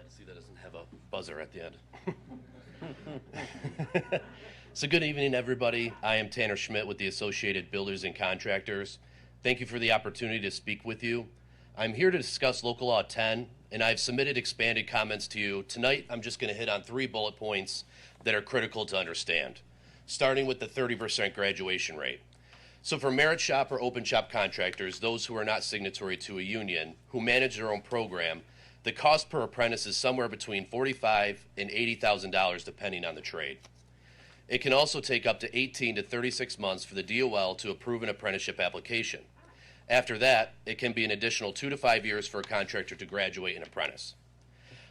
glad to see that doesn't have a buzzer at the end. So good evening, everybody. I am Tanner Schmidt with the Associated Builders and Contractors. Thank you for the opportunity to speak with you. I'm here to discuss Local Law 10, and I've submitted expanded comments to you. Tonight, I'm just going to hit on 3 bullet points that are critical to understand, starting with the 30% graduation rate. So for merit shop or open shop contractors, those who are not signatory to a union, who manage their own program, the cost per apprentice is somewhere between $45,000 and $80,000 depending on the trade. It can also take up to 18 to 36 months for the DOL to approve an apprenticeship application. After that, it can be an additional 2 to 5 years for a contractor to graduate an apprentice.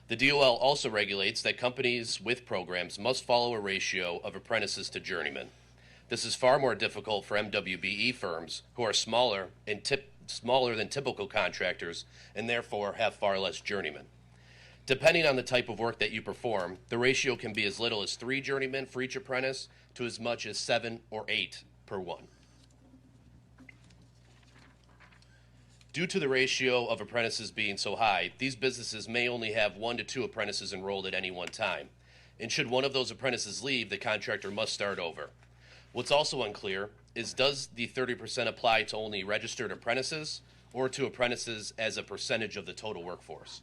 The DOL also regulates that companies with programs must follow a ratio of apprentices to journeymen. This is far more difficult for MWBE firms who are smaller than typical contractors and therefore have far less journeymen. Depending on the type of work that you perform, the ratio can be as little as 3 journeymen for each apprentice to as much as 7 or 8 per one. Due to the ratio of apprentices being so high, these businesses may only have 1 to 2 apprentices enrolled at any one time. And should one of those apprentices leave, the contractor must start over. What's also unclear is, does the 30% apply to only registered apprentices or to apprentices as a percentage of the total workforce?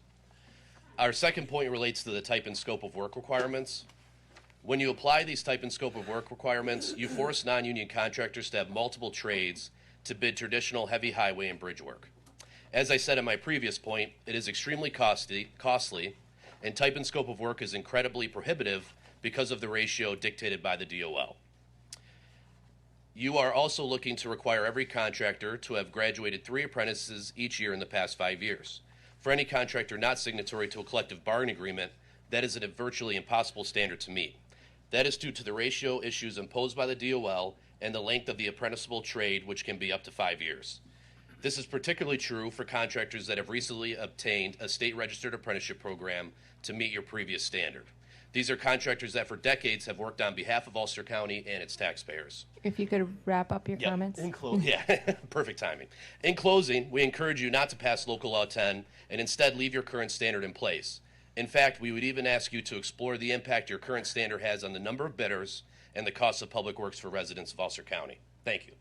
Our second point relates to the type and scope of work requirements. When you apply these type and scope of work requirements, you force non-union contractors to have multiple trades to bid traditional heavy highway and bridge work. As I said in my previous point, it is extremely costly, and type and scope of work is incredibly prohibitive because of the ratio dictated by the DOL. You are also looking to require every contractor to have graduated 3 apprentices each year in the past 5 years. For any contractor not signatory to a collective bargaining agreement, that is a virtually impossible standard to meet. That is due to the ratio issues imposed by the DOL and the length of the apprenticeable trade, which can be up to 5 years. This is particularly true for contractors that have recently obtained a state-registered apprenticeship program to meet your previous standard. These are contractors that for decades have worked on behalf of Ulster County and its taxpayers. If you could wrap up your comments. Perfect timing. In closing, we encourage you not to pass Local Law 10 and instead leave your current standard in place. In fact, we would even ask you to explore the impact your current standard has on the number of bidders and the cost of public works for residents of Ulster County. Thank you.